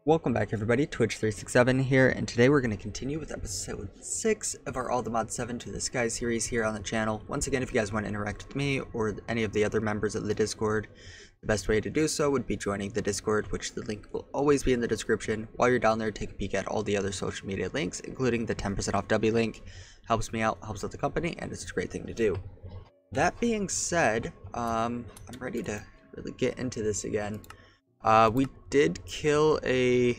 Welcome back everybody, Twitch367 here, and today we're going to continue with episode 6 of our All the Mod 7 to the Sky series here on the channel. Once again, if you guys want to interact with me or any of the other members of the Discord, the best way to do so would be joining the Discord, which the link will always be in the description. While you're down there, take a peek at all the other social media links, including the 10% off W link. Helps me out, helps out the company, and it's a great thing to do. That being said, I'm ready to really get into this again. We did kill a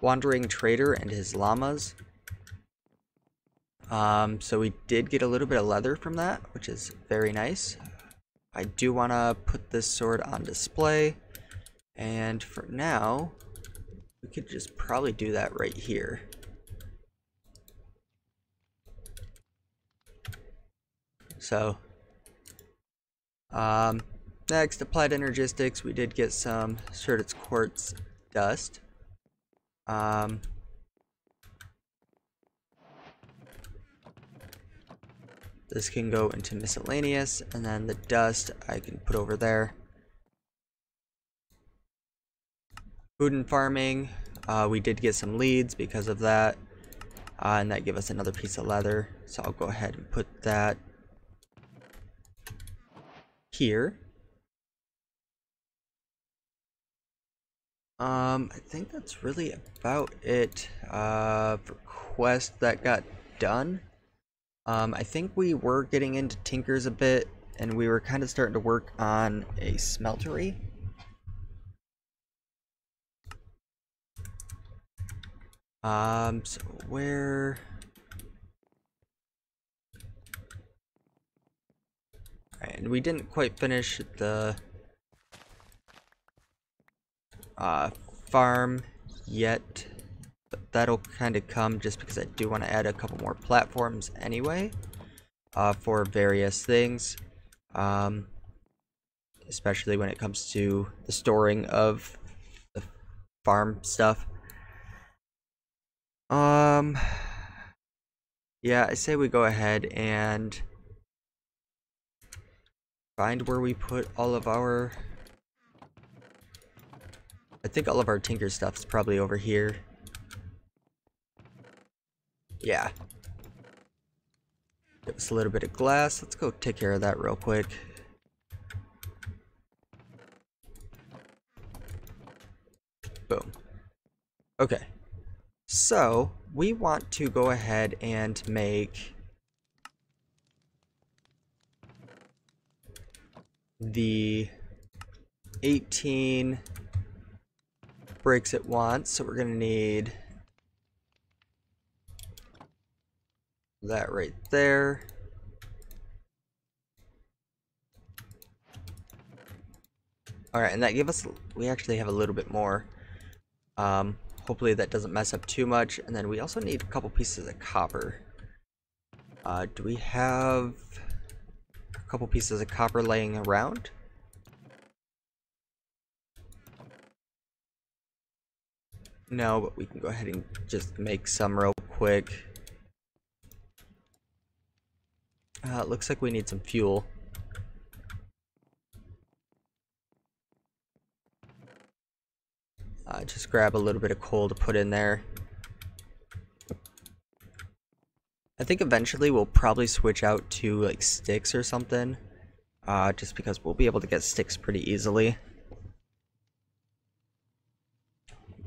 wandering trader and his llamas. So we did get a little bit of leather from that, which is very nice. I do want to put this sword on display, and for now, we could just probably do that right here. So, next, applied energistics. We did get some Certit's quartz dust. This can go into miscellaneous, and then the dust I can put over there. Food and farming. We did get some leads because of that, and that gave us another piece of leather. So I'll go ahead and put that here. I think that's really about it for quests that got done. I think we were getting into Tinkers a bit, and we were kind of starting to work on a Smeltery. So where... Alright, and we didn't quite finish the farm yet, but that'll kind of come just because I do want to add a couple more platforms anyway, for various things, especially when it comes to the storing of the farm stuff. Yeah, I say we go ahead and find where we put all of our... I think all of our tinker stuff's probably over here. Yeah. Give us a little bit of glass. Let's go take care of that real quick. Boom. Okay. So, we want to go ahead and make the 18 bricks at once, so we're gonna need that right there. Alright, and that gave us, we actually have a little bit more. Hopefully that doesn't mess up too much. And then we also need a couple pieces of copper. Do we have a couple pieces of copper laying around? No, but we can go ahead and just make some real quick. It looks like we need some fuel. Just grab a little bit of coal to put in there. I think eventually we'll probably switch out to like sticks or something, just because we'll be able to get sticks pretty easily.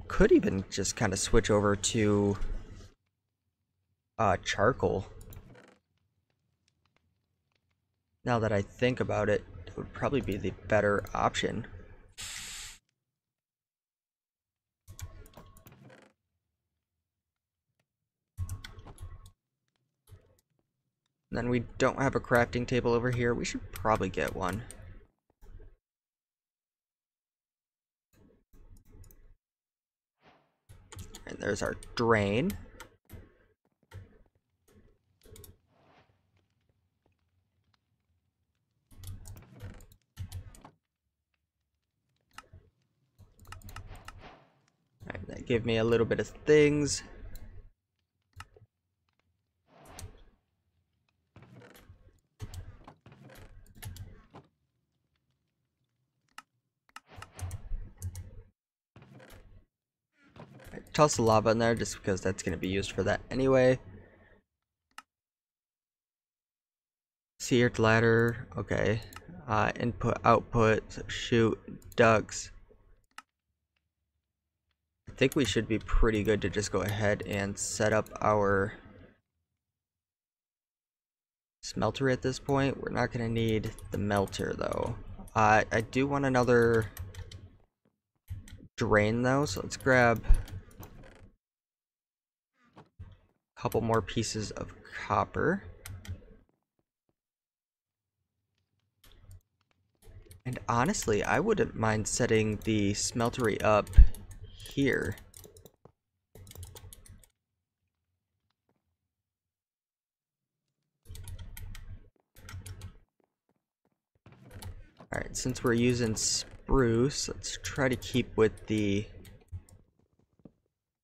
Could even just kind of switch over to charcoal. Now that I think about it, it would probably be the better option. And then we don't have a crafting table over here. We should probably get one. And there's our drain. Alright, that gave me a little bit of things. toss the lava in there just because that's going to be used for that anyway. Seared ladder, okay. Input, output, shoot, ducts. I think we should be pretty good to just go ahead and set up our smelter at this point. We're not going to need the melter though. I do want another drain though, so let's grab a couple more pieces of copper. And honestly, I wouldn't mind setting the smeltery up here. Alright, since we're using spruce, let's try to keep with the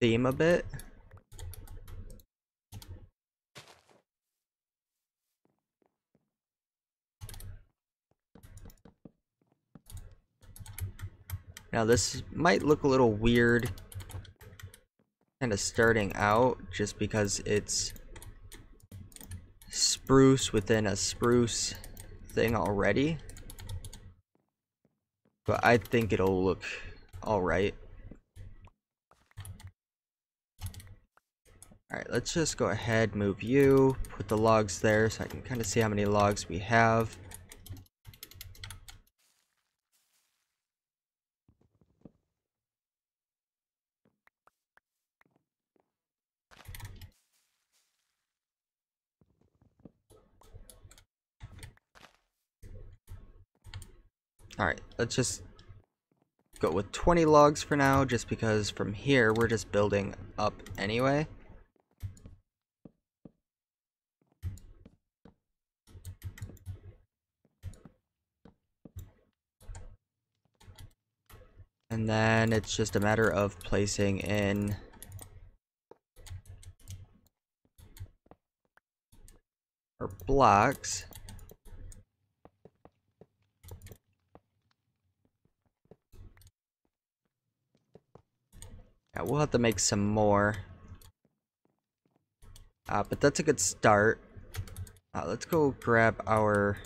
theme a bit. Now this might look a little weird kind of starting out just because it's spruce within a spruce thing already. But I think it'll look alright. Alright, let's just go ahead, move you, put the logs there so I can kind of see how many logs we have. Alright, let's just go with 20 logs for now, just because from here we're just building up anyway. And then it's just a matter of placing in our blocks. Yeah, we'll have to make some more. But that's a good start. Let's go grab our...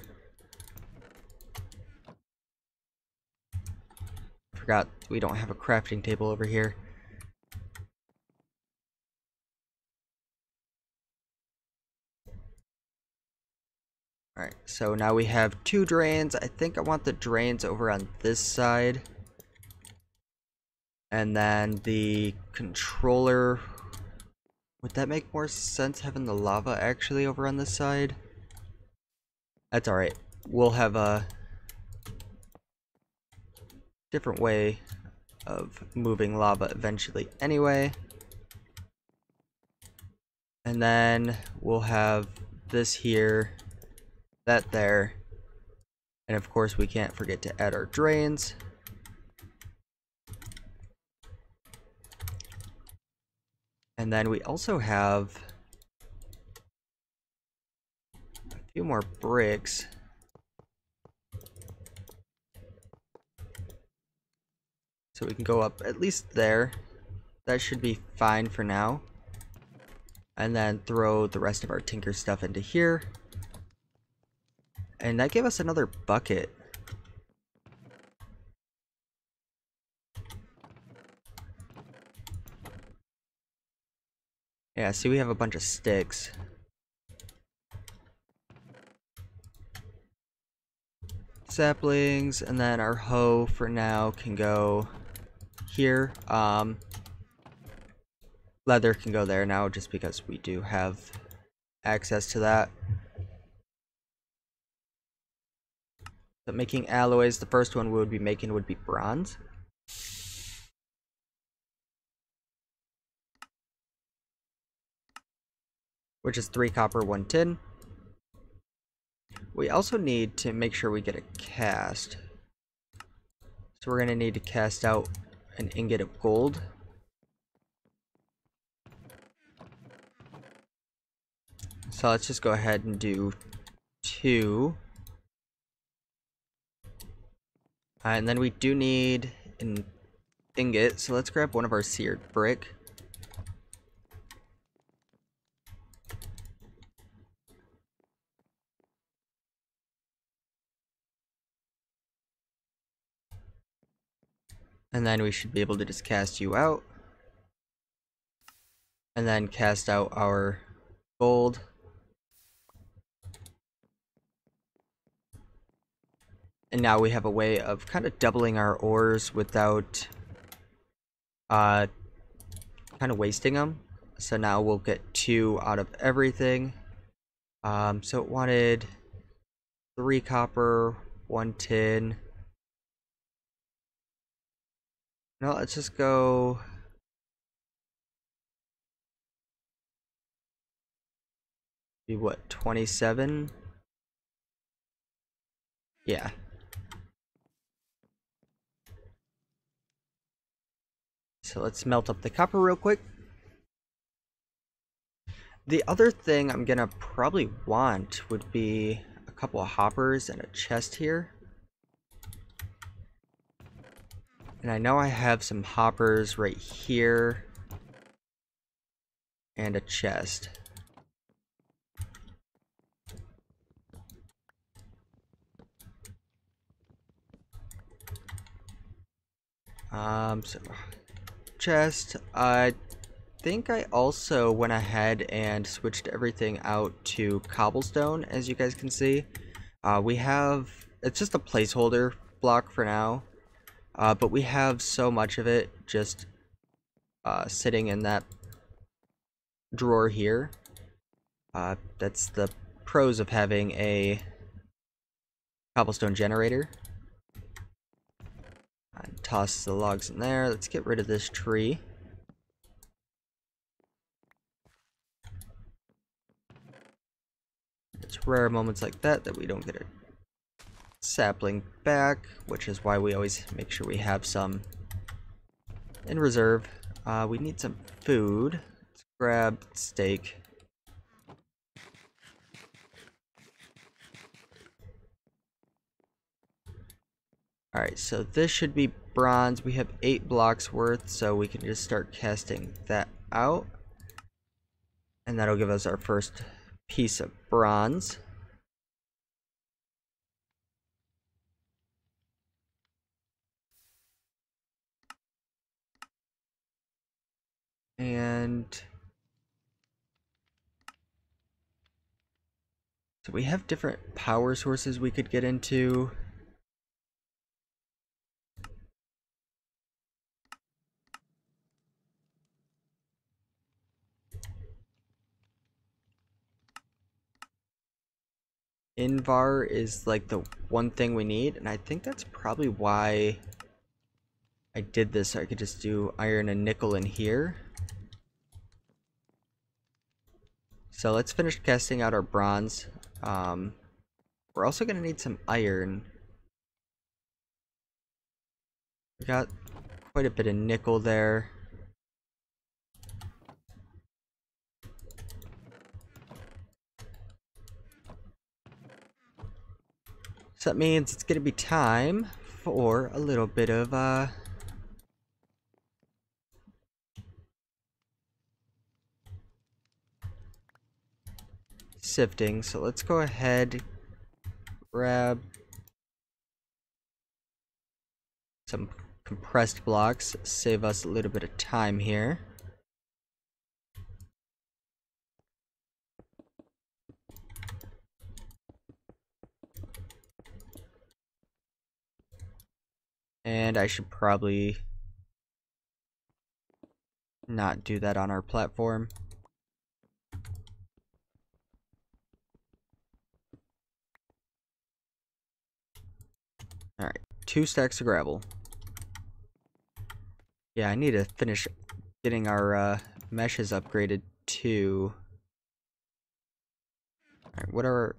Forgot we don't have a crafting table over here. Alright, so now we have 2 drains. I think I want the drains over on this side. And then the controller... Would that make more sense having the lava actually over on this side? That's alright. We'll have a different way of moving lava eventually anyway. And then we'll have this here, that there, and of course we can't forget to add our drains. And then we also have a few more bricks. So we can go up at least there. That should be fine for now. And then throw the rest of our tinker stuff into here. And that gave us another bucket. Yeah, see, we have a bunch of sticks. Saplings, and then our hoe for now can go here. Leather can go there now just because we do have access to that. But making alloys, the first one we would be making would be bronze. Which is 3 copper, 1 tin. We also need to make sure we get a cast. So we're going to need to cast out an ingot of gold. So let's just go ahead and do 2. And then we do need an ingot, so let's grab one of our seared brick. And then we should be able to just cast you out. And then cast out our gold. And now we have a way of kind of doubling our ores without kind of wasting them. So now we'll get 2 out of everything. So it wanted 3 copper, 1 tin. No, let's just go. Be what, 27? Yeah. So let's melt up the copper real quick. The other thing I'm gonna probably want would be a couple of hoppers and a chest here. And I know I have some hoppers right here. And a chest. So chest. I think I also went ahead and switched everything out to cobblestone, as you guys can see. We have, it's just a placeholder block for now, but we have so much of it just sitting in that drawer here. That's the pros of having a cobblestone generator. Toss the logs in there. Let's get rid of this tree. It's rare moments like that we don't get a sapling back, which is why we always make sure we have some in reserve. We need some food. Let's grab steak. Alright, so this should be bronze. We have 8 blocks worth, so we can just start casting that out. And that'll give us our first piece of bronze. And so we have different power sources we could get into. Invar is like the one thing we need, and I think that's probably why I did this, so I could just do iron and nickel in here. So let's finish casting out our bronze. We're also going to need some iron. We got quite a bit of nickel there. So that means it's going to be time for a little bit of sifting. So let's go ahead, grab some compressed blocks, save us a little bit of time here. And I should probably not do that on our platform. Alright, 2 stacks of gravel. Yeah, I need to finish getting our meshes upgraded too. Alright, what are...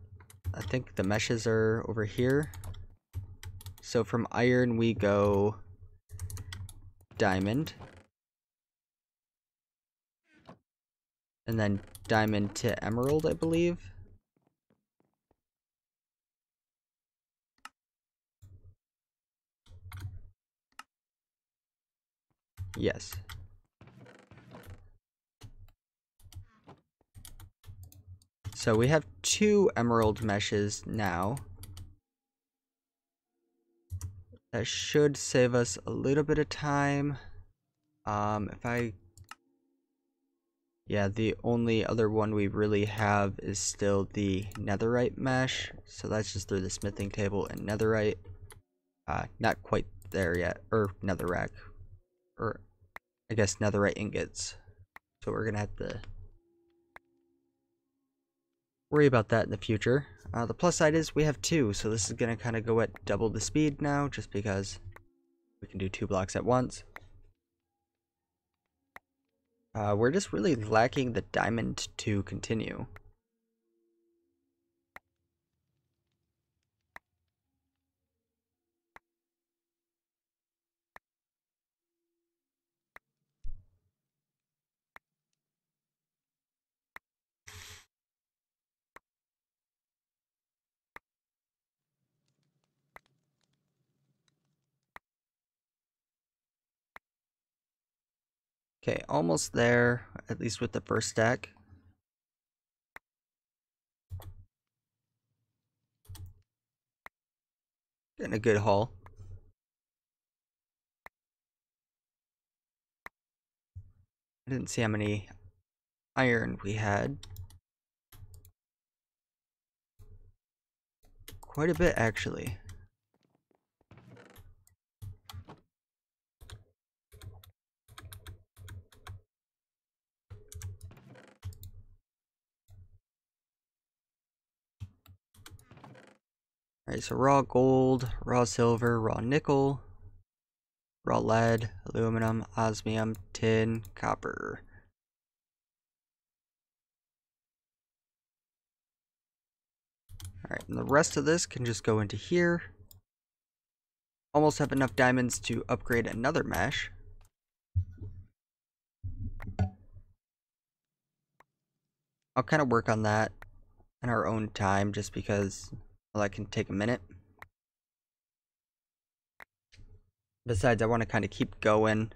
I think the meshes are over here. So from iron we go diamond. And then diamond to emerald, I believe. Yes. So we have 2 emerald meshes now. That should save us a little bit of time. Yeah, the only other one we really have is still the netherite mesh. So that's just through the smithing table and netherite. Not quite there yet. Or netherrack. Or, I guess netherite ingots. So we're gonna have to worry about that in the future. The plus side is we have 2, so this is gonna kind of go at double the speed now, just because we can do 2 blocks at once. We're just really lacking the diamond to continue. Okay, almost there, at least with the first stack. Getting a good haul. I didn't see how many iron we had. Quite a bit, actually. Alright, so raw gold, raw silver, raw nickel, raw lead, aluminum, osmium, tin, copper. Alright, and the rest of this can just go into here. Almost have enough diamonds to upgrade another mesh. I'll kind of work on that in our own time, just because, well, that can take a minute. Besides, I want to kind of keep going.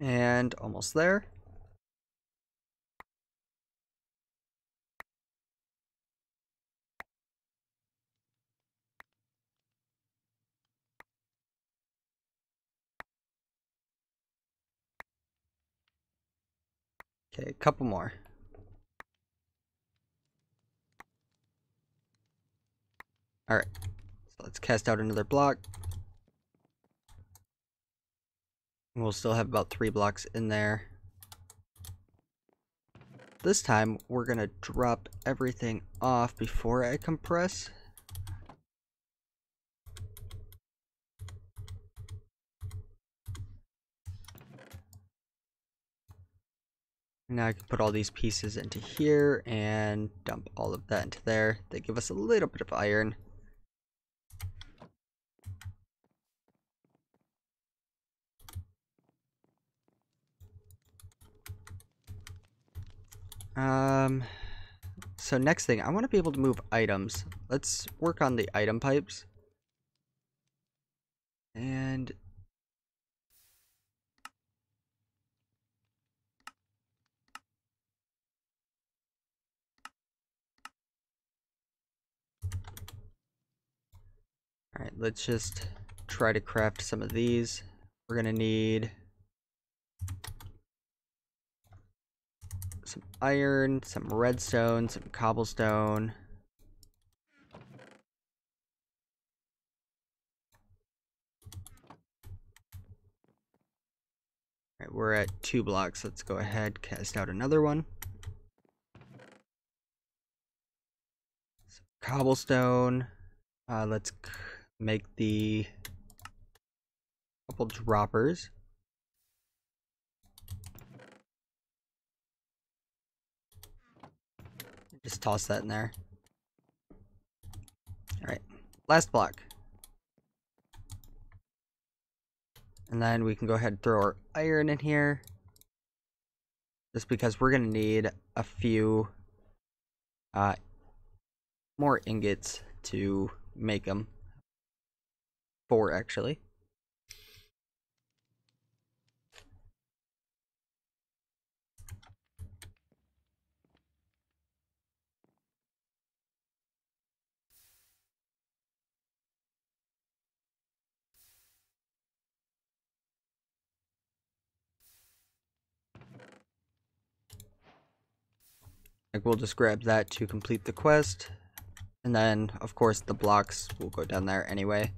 And almost there. Okay, a couple more. Alright, so let's cast out another block. We'll still have about 3 blocks in there. This time, we're gonna drop everything off before I compress. Now I can put all these pieces into here and dump all of that into there. They give us a little bit of iron. So next thing, I want to be able to move items. Let's work on the item pipes. And alright, let's just try to craft some of these. We're gonna need some iron, some redstone, some cobblestone. Alright, we're at 2 blocks. Let's go ahead, cast out another one. Some cobblestone. Let's make the couple droppers. Just toss that in there. Alright, last block. And then we can go ahead and throw our iron in here. Just because we're going to need a few more ingots to make them. 4 actually. Like, we'll just grab that to complete the quest. And then, of course, the blocks will go down there anyway.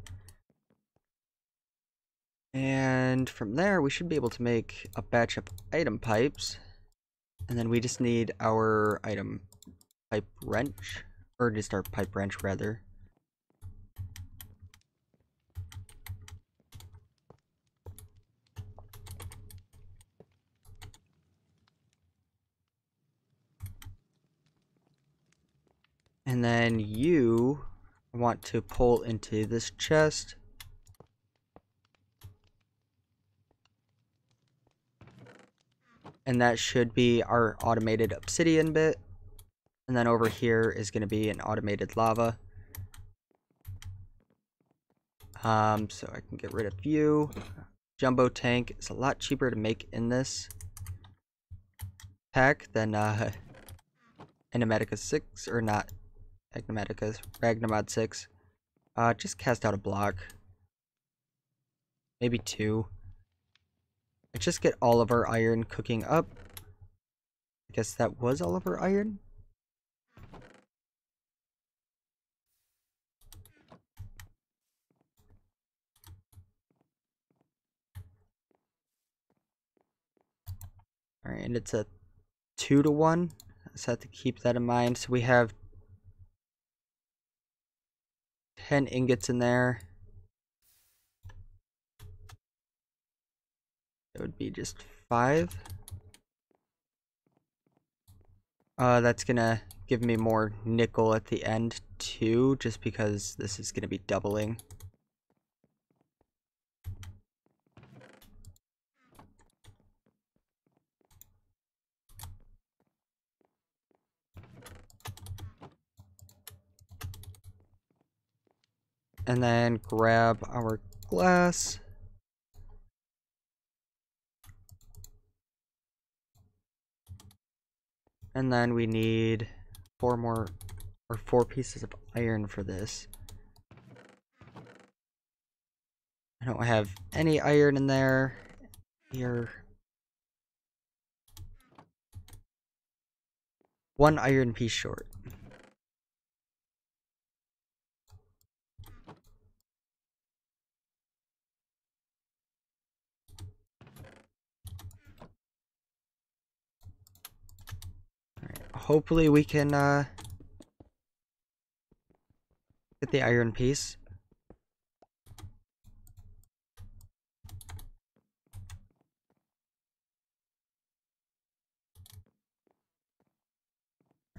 And from there, we should be able to make a batch of item pipes. And then we just need our item pipe wrench. Or just our pipe wrench, rather. And then you want to pull into this chest. And that should be our automated obsidian bit. And then over here is going to be an automated lava. So I can get rid of you. Jumbo tank is a lot cheaper to make in this pack than Animatica 6, or not Animatica, Ragnamod 6. Just cast out a block. Maybe 2. Let's just get all of our iron cooking up. I guess that was all of our iron. Alright, and it's a 2-to-1. So I have to keep that in mind. So we have 10 ingots in there. It would be just 5. That's gonna give me more nickel at the end too, just because this is gonna be doubling. And then grab our glass. And then we need 4 pieces of iron for this. I don't have any iron in there. Here. 1 iron piece short. Hopefully we can get the iron piece.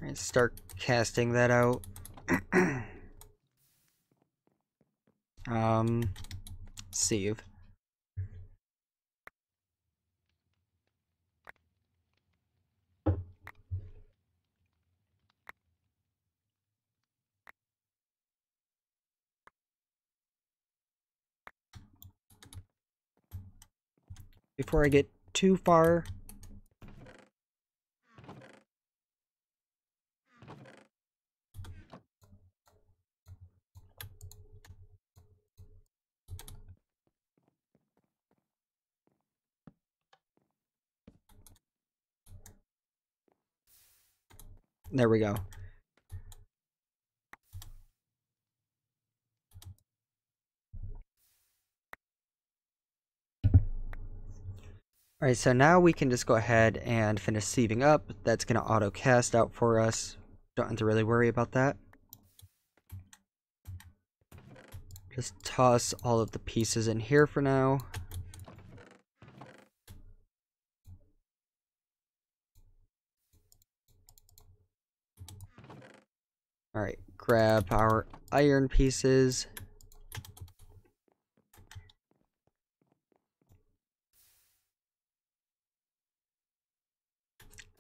Alright, start casting that out. Save. Before I get too far, there we go. Alright, so now we can just go ahead and finish sieving up. That's going to auto cast out for us. Don't have to really worry about that. Just toss all of the pieces in here for now. Alright, grab our iron pieces.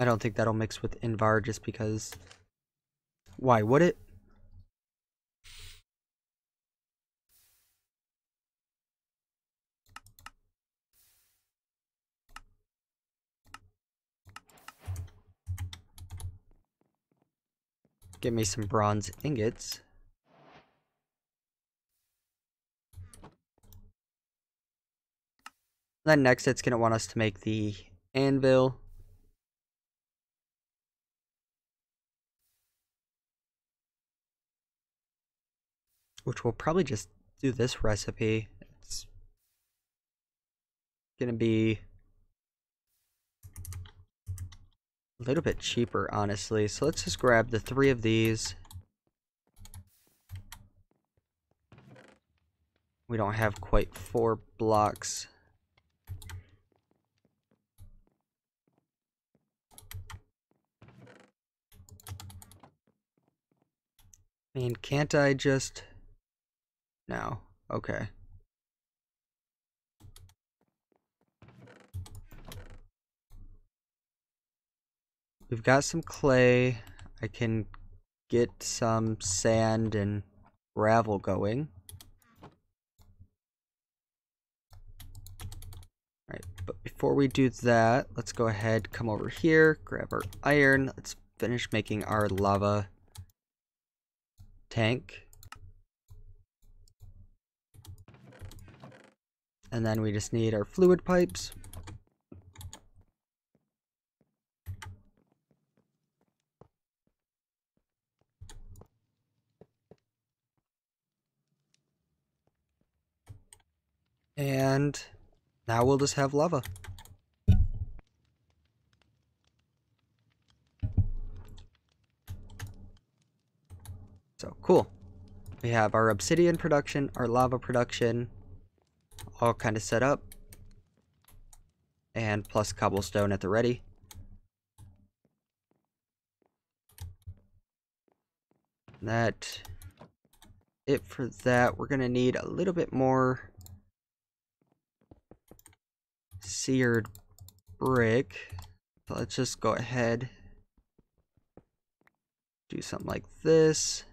I don't think that'll mix with Invar just because... Why would it? Give me some bronze ingots. Then next it's going to want us to make the anvil. Which will probably just do this recipe. It's going to be a little bit cheaper, honestly. So let's just grab the 3 of these. We don't have quite 4 blocks. I mean, can't I just... No. Okay. We've got some clay. I can get some sand and gravel going. Alright, but before we do that, let's go ahead, come over here, grab our iron. Let's finish making our lava tank. And then we just need our fluid pipes. And now we'll just have lava. So cool. We have our obsidian production, our lava production, all kind of set up. And plus cobblestone at the ready. That it for that. We're gonna need a little bit more seared brick. So let's just go ahead, do something like this.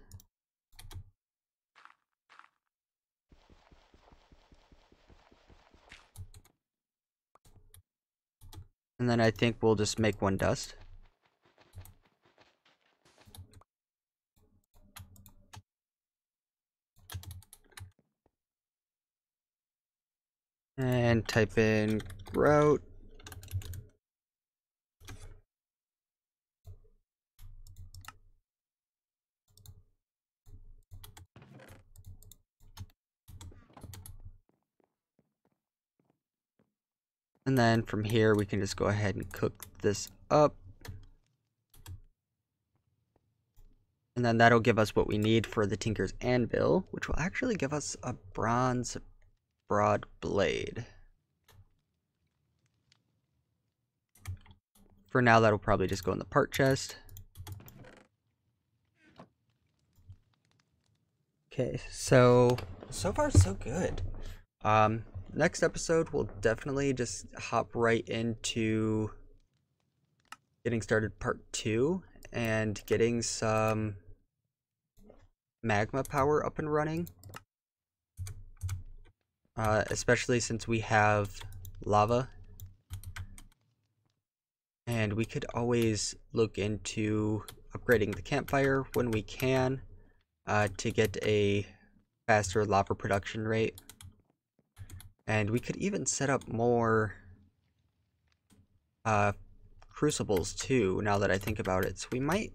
And then I think we'll just make 1 dust. And type in grout. And then from here we can just go ahead and cook this up. And then that'll give us what we need for the Tinker's Anvil, which will actually give us a bronze broad blade. For now, that'll probably just go in the part chest. Okay, so far so good. Next episode, we'll definitely just hop right into getting started part 2 and getting some magma power up and running. Especially since we have lava. And we could always look into upgrading the campfire when we can to get a faster lava production rate. And we could even set up more crucibles too, now that I think about it. So we might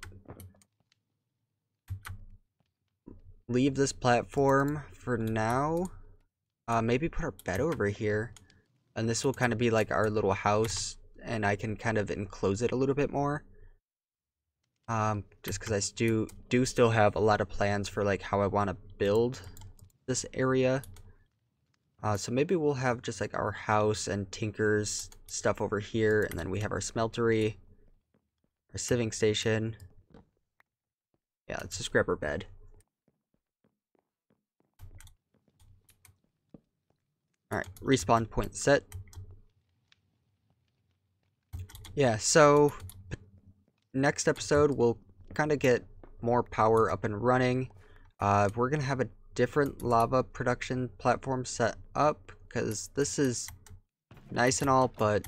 leave this platform for now. Maybe put our bed over here. And this will kind of be like our little house. And I can kind of enclose it a little bit more. Just because I do still have a lot of plans for like how I want to build this area. So maybe we'll have just like our house and Tinker's stuff over here, and then we have our smeltery, our sieving station. Yeah, let's just grab our bed. Alright, respawn point set. Yeah, so next episode, we'll kind of get more power up and running. We're going to have a different lava production platform set up, because this is nice and all, but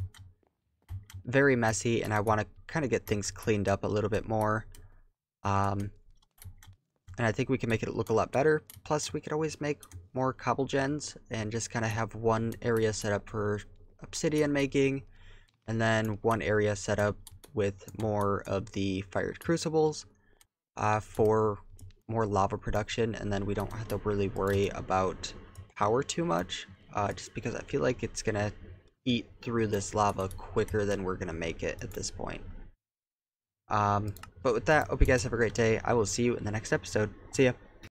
very messy, and I want to kind of get things cleaned up a little bit more. And I think we can make it look a lot better. Plus, we could always make more cobble gens and just kind of have one area set up for obsidian making, and then one area set up with more of the fired crucibles for more lava production, and then we don't have to really worry about power too much, just because I feel like it's gonna eat through this lava quicker than we're gonna make it at this point. But with that, hope you guys have a great day. I will see you in the next episode. See ya.